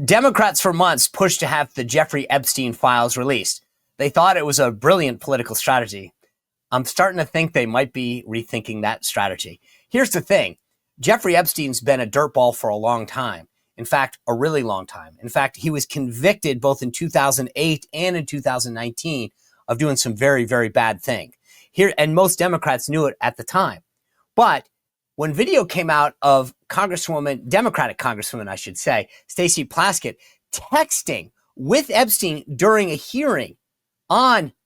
Democrats for months pushed to have the Jeffrey Epstein files released. They thought it was a brilliant political strategy. I'm starting to think they might be rethinking that strategy. Here's the thing. Jeffrey Epstein's been a dirtball for a long time. In fact, a really long time. In fact, he was convicted both in 2008 and in 2019 of doing some very, very bad thing. And most Democrats knew it at the time. But when video came out of Democratic Congresswoman, I should say, Stacey Plaskett, texting with Epstein during a hearing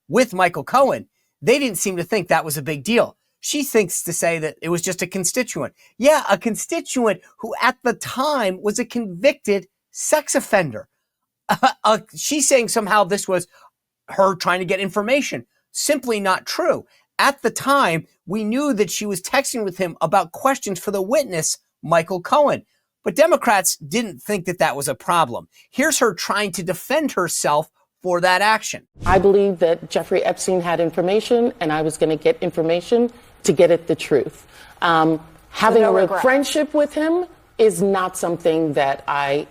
with Michael Cohen, they didn't seem to think that was a big deal. She thinks to say that it was just a constituent. Yeah, a constituent who at the time was a convicted sex offender. She's saying somehow this was her trying to get information. Simply not true. At the time, we knew that she was texting with him about questions for the witness, Michael Cohen. But Democrats didn't think that that was a problem. Here's her trying to defend herself for that action. I believe that Jeffrey Epstein had information, and I was going to get information to get at the truth. Having a friendship with him is not something that I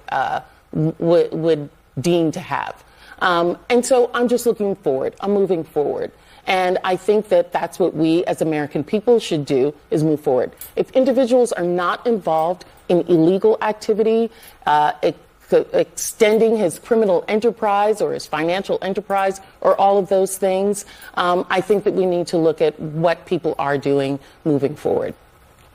would deem to have. And so I'm just looking forward. I'm moving forward. And I think that that's what we as American people should do, is move forward. If individuals are not involved in illegal activity, extending his criminal enterprise or his financial enterprise or all of those things, I think that we need to look at what people are doing moving forward.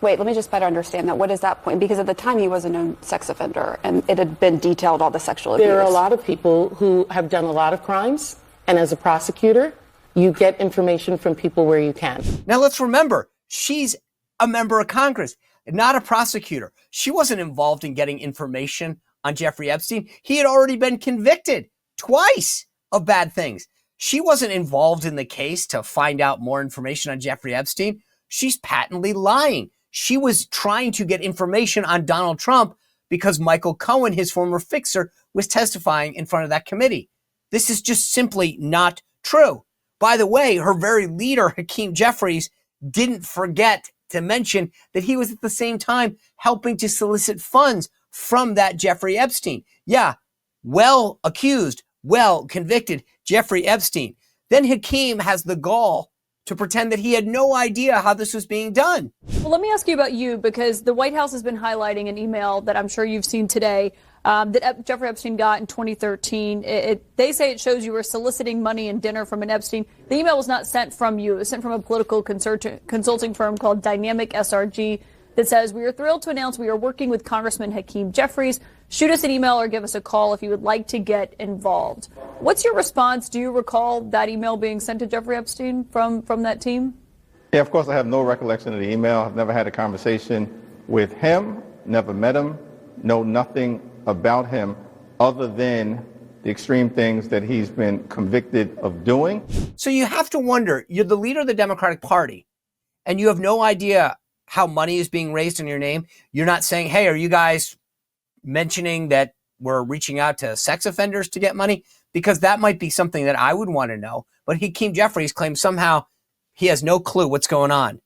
Wait, let me just better understand that. What is that point? Because at the time he was a known sex offender and it had been detailed all the sexual abuse. There are a lot of people who have done a lot of crimes, and as a prosecutor, you get information from people where you can. Now let's remember, she's a member of Congress, not a prosecutor. She wasn't involved in getting information on Jeffrey Epstein. He had already been convicted twice of bad things. She wasn't involved in the case to find out more information on Jeffrey Epstein. She's patently lying. She was trying to get information on Donald Trump because Michael Cohen, his former fixer, was testifying in front of that committee. This is just simply not true. By the way, her very leader, Hakeem Jeffries, didn't forget to mention that he was at the same time helping to solicit funds from that Jeffrey Epstein. Yeah, well accused, well convicted Jeffrey Epstein. Then Hakeem has the gall to pretend that he had no idea how this was being done. Well, let me ask you about you, because the White House has been highlighting an email that I'm sure you've seen today that Jeffrey Epstein got in 2013. They say it shows you were soliciting money and dinner from an Epstein. The email was not sent from you. It was sent from a political consulting firm called Dynamic SRG that says, "We are thrilled to announce we are working with Congressman Hakeem Jeffries. Shoot us an email or give us a call if you would like to get involved." What's your response? Do you recall that email being sent to Jeffrey Epstein from that team? Yeah, of course, I have no recollection of the email. I've never had a conversation with him, never met him, know nothing about him other than the extreme things that he's been convicted of doing. So you have to wonder, you're the leader of the Democratic Party, and you have no idea how money is being raised in your name. You're not saying, hey, are you guys mentioning that we're reaching out to sex offenders to get money? Because that might be something that I would want to know. But Hakeem Jeffries claims somehow he has no clue what's going on.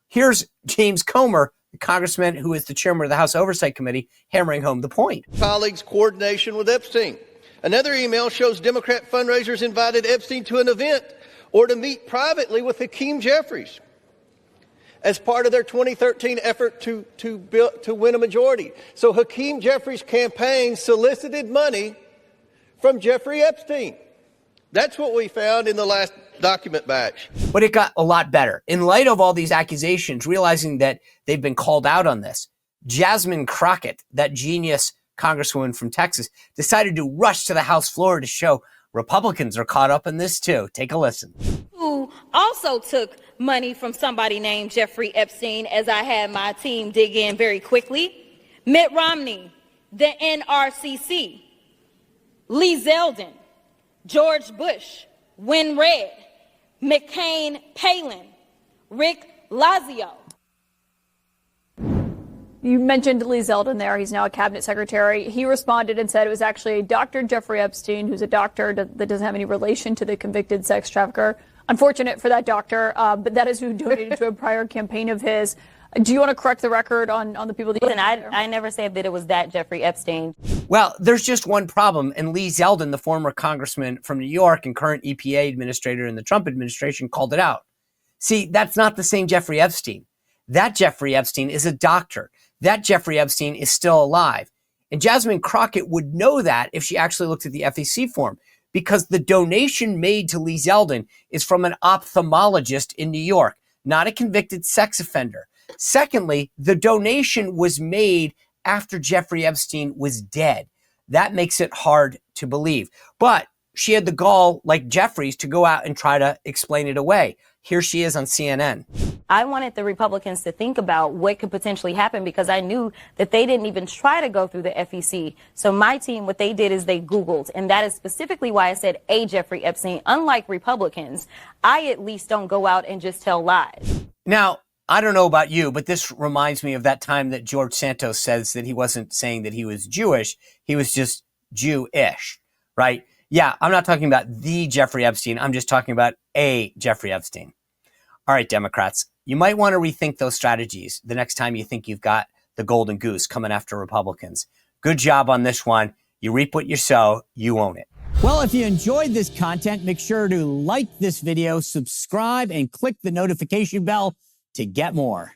Here's James Comer, the congressman who is the chairman of the House Oversight Committee, hammering home the point. Colleagues' coordination with Epstein. Another email shows Democrat fundraisers invited Epstein to an event or to meet privately with Hakeem Jeffries as part of their 2013 effort to win a majority. So Hakeem Jeffries' campaign solicited money from Jeffrey Epstein. That's what we found in the last document batch. But it got a lot better. In light of all these accusations, realizing that they've been called out on this, Jasmine Crockett, that genius congresswoman from Texas, decided to rush to the House floor to show Republicans are caught up in this too. Take a listen. Who also took money from somebody named Jeffrey Epstein, as I had my team dig in very quickly. Mitt Romney, the NRCC, Lee Zeldin, George Bush, Win Red, McCain Palin, Rick Lazio. You mentioned Lee Zeldin there. He's now a cabinet secretary. He responded and said it was actually Dr. Jeffrey Epstein, who's a doctor that doesn't have any relation to the convicted sex trafficker. Unfortunate for that doctor, but that is who donated to a prior campaign of his. Do you want to correct the record on the people that... Listen, I never said that it was that Jeffrey Epstein. Well, there's just one problem, and Lee Zeldin, the former congressman from New York and current EPA administrator in the Trump administration, called it out. See, that's not the same Jeffrey Epstein. That Jeffrey Epstein is a doctor. That Jeffrey Epstein is still alive. And Jasmine Crockett would know that if she actually looked at the FEC form, because the donation made to Lee Zeldin is from an ophthalmologist in New York, not a convicted sex offender. Secondly, the donation was made after Jeffrey Epstein was dead. That makes it hard to believe. But she had the gall, like Jeffries, to go out and try to explain it away. Here she is on CNN. I wanted the Republicans to think about what could potentially happen because I knew that they didn't even try to go through the FEC. So my team, what they did is they Googled, and that is specifically why I said a Jeffrey Epstein. Unlike Republicans, I at least don't go out and just tell lies. Now, I don't know about you, but this reminds me of that time that George Santos says that he wasn't saying that he was Jewish. He was just Jewish, right? Yeah, I'm not talking about the Jeffrey Epstein. I'm just talking about a Jeffrey Epstein. All right, Democrats, you might want to rethink those strategies the next time you think you've got the golden goose coming after Republicans. Good job on this one. You reap what you sow. You own it. Well, if you enjoyed this content, make sure to like this video, subscribe, and click the notification bell to get more.